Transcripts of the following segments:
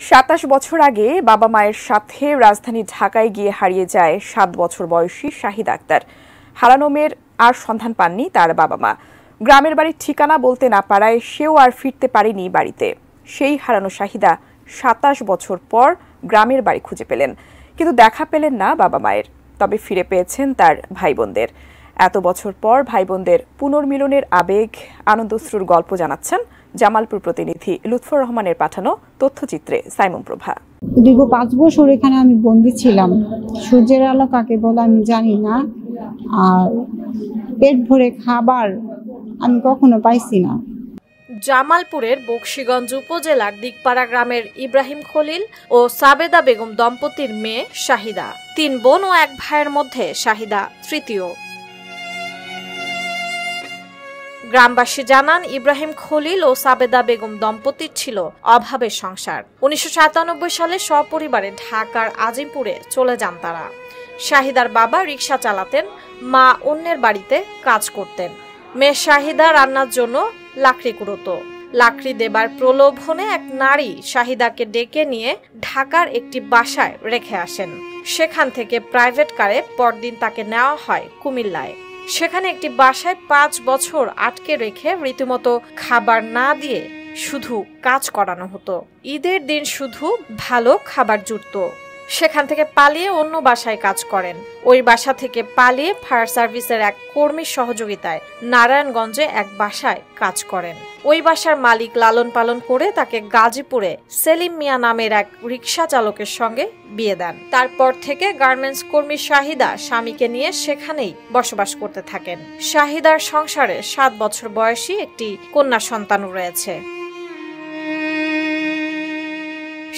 ২৭ বছর আগে বাবা মায়ের সাথে রাজধানী ঢাকায় গিয়ে হারিয়ে যায় ৭ বছর বয়সী শাহিদা আক্তার। হারানো মেয়ের আর সন্ধান পাননি তার বাবা মা। গ্রামের বাড়ির ঠিকানা বলতে না পারায় সেও আর ফিরতে পারেনি বাড়িতে। সেই হারানো শাহিদা ২৭ বছর পর গ্রামের বাড়ি খুঁজে পেলেন, কিন্তু দেখা পেলেন না বাবা মায়ের। তবে ফিরে পেয়েছেন তার ভাই বোনদের। এত বছর পর ভাই বোনদের পুনর্মিলনের আবেগ, আনন্দশ্রুর গল্প জানাচ্ছেন জামালপুর প্রতিনিধি লুৎফর রহমানের পাঠানো তথ্যচিত্রে সাইমন প্রভা। দীর্ঘ ৫ বছর এখানে আমি বন্দী ছিলাম। সূর্যের আলো কাকে বলে আমি জানি না, আর পেট ভরে খাবার আমি কখনো পাইছি না। জামালপুরের বকশীগঞ্জ উপজেলার দিকপাড়া গ্রামের ইব্রাহিম খলিল ও সাবেদা বেগম দম্পতির মেয়ে শাহিদা। ৩ বোন ও ১ ভাইয়ের মধ্যে শাহিদা তৃতীয়। গ্রামবাসী জানান, ইব্রাহিম খলিল ও সাবেদা বেগম দম্পতির ছিল অভাবের সংসার। ১৯৯৭ সালে সপরিবারে ঢাকার আজিমপুরে চলে যান তারা। শাহিদার বাবা রিকশা চালাতেন, মা অন্যের বাড়িতে কাজ করতেন। মেয়ে শাহিদা রান্নার জন্য লাকড়ি কুড়োতো। লাকড়ি দেবার প্রলোভনে এক নারী শাহিদাকে ডেকে নিয়ে ঢাকার একটি বাসায় রেখে আসেন। সেখান থেকে প্রাইভেট কারে পরদিন তাকে নেওয়া হয় কুমিল্লায়। সেখানে একটি বাসায় ৫ বছর আটকে রেখে রীতিমতো খাবার না দিয়ে শুধু কাজ করানো হতো। ঈদের দিন শুধু ভালো খাবার জুটতো। সেখান থেকে পালিয়ে অন্য বাসায় কাজ করেন। ওই বাসা থেকে পালিয়ে ফায়ার সার্ভিসের এক কর্মীর সহযোগিতায় নারায়ণগঞ্জে এক বাসায় কাজ করেন। ওই বাসার মালিক লালন পালন করে তাকে গাজীপুরে সেলিম মিয়া নামের এক রিকশা চালকের সঙ্গে বিয়ে দেন। তারপর থেকে গার্মেন্টস কর্মী শাহিদা স্বামীকে নিয়ে সেখানেই বসবাস করতে থাকেন। শাহিদার সংসারে ৭ বছর বয়সী একটি কন্যা সন্তানও রয়েছে।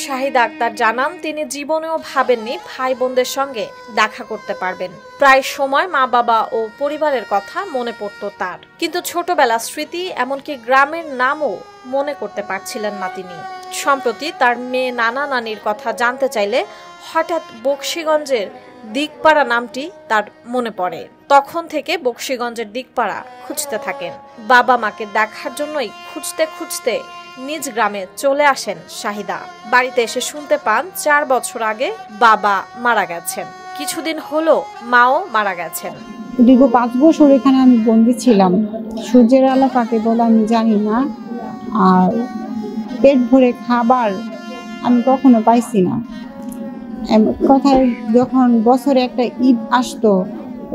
শাহিদা আক্তার জানান, তিনি জীবনেও ভাবেননি ভাই বোনদের সঙ্গে দেখা করতে পারবেন। প্রায় সময় মা বাবা ও পরিবারের কথা মনে পড়ত তার, কিন্তু ছোটবেলার স্মৃতি, এমনকি গ্রামের নামও মনে করতে পারছিলেন না তিনি। সম্প্রতি তার মেয়ে নানা নানির কথা জানতে চাইলে হঠাৎ বকশীগঞ্জের দিকপাড়া নামটি তার মনে পড়ে। তখন থেকে বকশীগঞ্জের দিকপাড়া খুঁজতে থাকেন। বাবা মাকে দেখার জন্যই খুঁজতে খুঁজতে নিজ গ্রামে চলে আসেন শাহিদা। বাড়িতে এসে শুনতে পান ৪ বছর আগে বাবা মারা গেছেন। কিছুদিন হলো মাও মারা গেছেন। দীর্ঘ ৫ বছর এখানে আমি বন্দী ছিলাম। সূর্যের আলো কাকে বলে আমি জানি না, আর পেট ভরে খাবার আমি কখনো পাইছি না। কথায় যখন বছরে একটা ঈদ আসতো,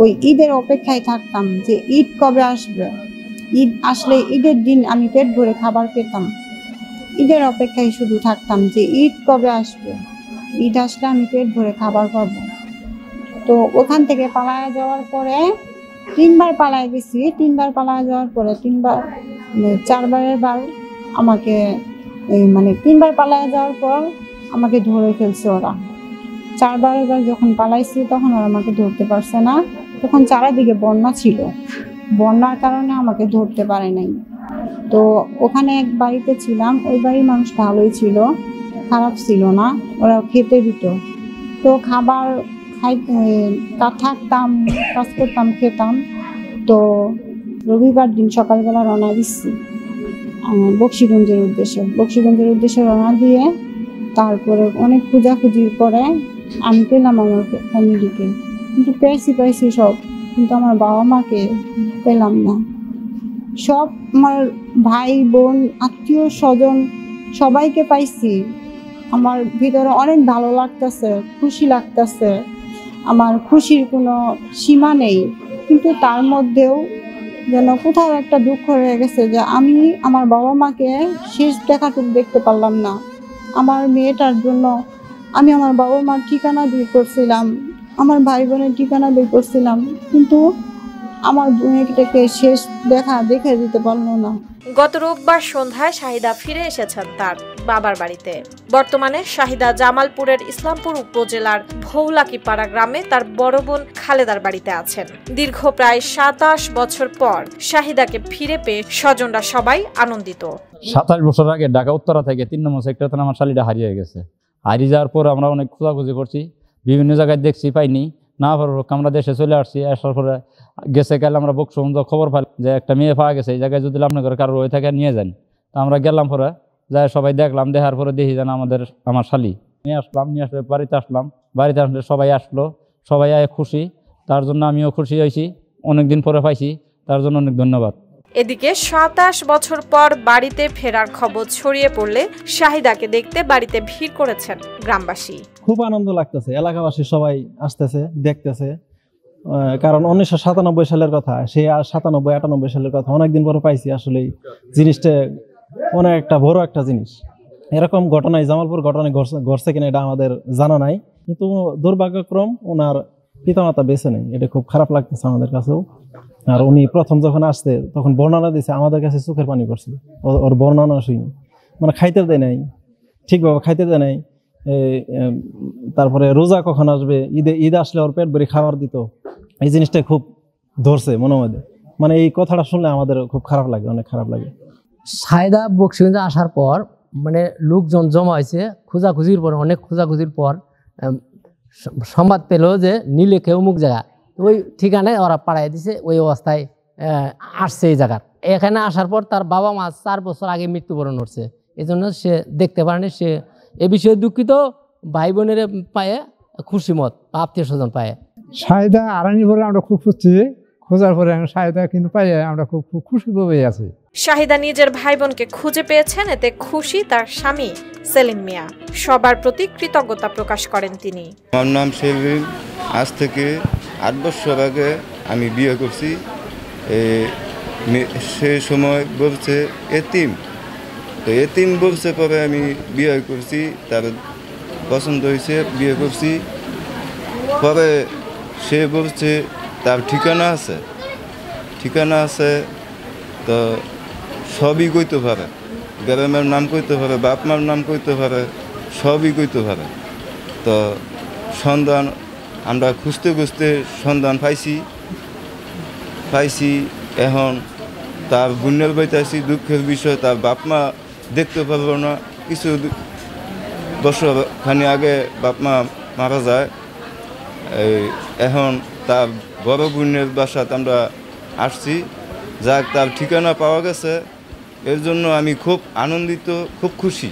ওই ঈদের অপেক্ষায় থাকতাম যে ঈদ কবে আসবে। ঈদ আসলে ঈদের দিন আমি পেট ভরে খাবার পেতাম। ঈদের অপেক্ষায় শুধু থাকতাম যে ঈদ কবে আসবে, ঈদ আসলে আমি পেট ভরে খাবার পাবো। তো ওখান থেকে পালায়া যাওয়ার পরে ৩ বার পালায় গেছি। ৩ বার পালায়া যাওয়ার পরে ৪বারের বার আমাকে ৩ বার পালায়া যাওয়ার পর আমাকে ধরে ফেলছে ওরা। ৪বারের বার যখন পালাইছি তখন ওরা আমাকে ধরতে পারছে না। তখন চারিদিকে বন্যা ছিল, বন্যার কারণে আমাকে ধরতে পারে নাই। তো ওখানে এক বাড়িতে ছিলাম, ওই বাড়ির মানুষ ভালোই ছিল, খারাপ ছিল না, ওরা খেতে দিত। তো খাবার থাকতাম, কাজ করতাম, খেতাম। তো রবিবার দিন সকালবেলা রওনা দিচ্ছি বকশীগঞ্জের উদ্দেশ্যে রওনা দিয়ে তারপরে অনেক খোঁজাখুঁজির পরে আমি পেলাম আমার ফ্যামিলিকে, কিন্তু পাইছি সব, কিন্তু আমার বাবা মাকে পেলাম না। সব আমার ভাই বোন আত্মীয় স্বজন সবাইকে পাইছি। আমার ভিতরে অনেক ভালো লাগতেছে, খুশি লাগতেছে। আমার খুশির কোনো সীমা নেই, কিন্তু তার মধ্যেও যেন কোথাও একটা দুঃখ রয়ে গেছে যে আমি আমার বাবা মাকে শেষ দেখাটুকু দেখতে পারলাম না। আমার মেয়েটার জন্য আমি আমার বাবা মার ঠিকানা বের করছিলাম, আমার ভাই বোনের ঠিকানা বের করছিলাম, কিন্তু আমার মেয়েটাকে শেষ দেখে দিতে পারলো না। গত রোববার সন্ধ্যায় শাহিদা ফিরে এসেছেন তার বাবার বাড়িতে। বর্তমানে শাহিদা জামালপুরের ইসলামপুর উপজেলার ভৌলাকিপাড়া গ্রামে তার বড় বোন খালেদার বাড়িতে আছেন। দীর্ঘ প্রায় ২৭ বছর পর শাহিদাকে ফিরে পেয়ে স্বজনরা সবাই আনন্দিত। ২৭ বছর আগে ঢাকা উত্তরা থেকে ৩ নম্বর সেক্টরে আমার শালিটা হারিয়ে গেছে। হারিয়ে যাওয়ার পর আমরা অনেক খোঁজাখুঁজি করছি, বিভিন্ন জায়গায় দেখছি, পাইনি। না পারব আমরা দেশে চলে আসছি। আসার পরে গেছে কাল আমরা বকশীগঞ্জ খবর পাই যে একটা মেয়ে পাওয়া গেছে, এই জায়গায় যদি আপনার কারো হয়ে থাকে নিয়ে যান। তা আমরা গেলাম, পরে যাই সবাই দেখলাম, দেখার পরে দেখি যেন আমার শালি নিয়ে আসলে বাড়িতে আসলে সবাই আসলো, সবাই খুশি, তার জন্য আমিও খুশি হয়েছি, অনেকদিন পরে পাইছি, তার জন্য অনেক ধন্যবাদ। এদিকে 27 বছর পর বাড়িতে ফেরার খবর ছড়িয়ে পড়লে শাহিদাকে দেখতে বাড়িতে ভিড় করেছেন গ্রামবাসী। খুব আনন্দ লাগতেছে, এলাকাবাসী সবাই আসতেছে, দেখতেছে, কারণ 1997 সালের কথা, সে আর 97-98 সালের কথা অনেকদিন পরে পাইছি। আসলে জিনিসটা অনেক একটা বড় একটা জিনিস। এরকম ঘটনায় জামালপুর ঘটনায় ঘটছে কিনা এটা আমাদের জানা নাই, কিন্তু দুর্ভাগ্যক্রম ওনার পিতামাতা বেঁচে নেই, এটা খুব খারাপ লাগতেছে আমাদের কাছেও। আর উনি প্রথম যখন আসছে তখন বর্ণনা দিয়েছে, আমাদের কাছে চোখের পানি পড়ছে, ওর বর্ণনা শুনি, মানে খাইতে দেয় নাই, ঠিকভাবে খাইতে দেয় নাই। তারপরে রোজা কখন আসবে, ঈদ আসলে ওর পেট ভরে খাবার দিত, এই জিনিসটা খুব ধরছে মনের মধ্যে। মানে এই কথাটা শুনলে আমাদের খুব খারাপ লাগে, অনেক খারাপ লাগে। শাহিদা বক্সিগঞ্জে আসার পর মানে লোকজন জমা হয়েছে, খোঁজাখুঁজির পর, অনেক খোঁজাখুঁজির পর সংবাদ পেল যে নীলেখে অমুক জায়গা, ওই ঠিকানায় ওরা পাড়াই দিছে, ওই অবস্থায় আসছে এই জায়গার। এখানে আসার পর তার বাবা মা 4 বছর আগে মৃত্যুবরণ করছে, এই জন্য সে দেখতে পারেনি। সে এ বিষয়ে দুঃখিত, ভাই বোনের পায়ে খুশিমত, আত্মীয় স্বজন পায়ে। শাহিদা আরানি পরে আমরা খুব খুঁজছি, খোঁজার পরে শাহিদা কিন্তু পাই আমরা খুব খুশি ভাবে আছি। শাহিদা নিজের ভাই বোনকে খুঁজে পেয়েছেন, এতে খুশি তার স্বামী সেলিম মিয়া। সবার প্রতি কৃতজ্ঞতা প্রকাশ করেন তিনি। আমার নাম সেলিম, আজ থেকে 8 বছর আগে আমি বিয়ে করছি। সে সময় বলছে এতিম, তো এতিম বলছে, পরে আমি বিয়ে করছি, তার পছন্দ হয়েছে, বিয়ে করছি। পরে সে বলছে তার ঠিকানা আছে, তো সবই কইতে পারে, গ্রামের নাম কইতে পারে, বাপ মার নাম কইতে পারে, সবই কইতে পারে। তো সন্ধান আমরা খুঁজতে সন্ধান পাইছি। এখন তার বোনের বাড়িতে আছি, দুঃখের বিষয় তার বাপ মা দেখতে পারলো না। কিছু বছর খানি আগে বাপ মা মারা যায়। এখন তার বড় বোনের বাসাতে আমরা আসছি, যাক তার ঠিকানা পাওয়া গেছে, এর জন্য আমি খুব আনন্দিত, খুব খুশি।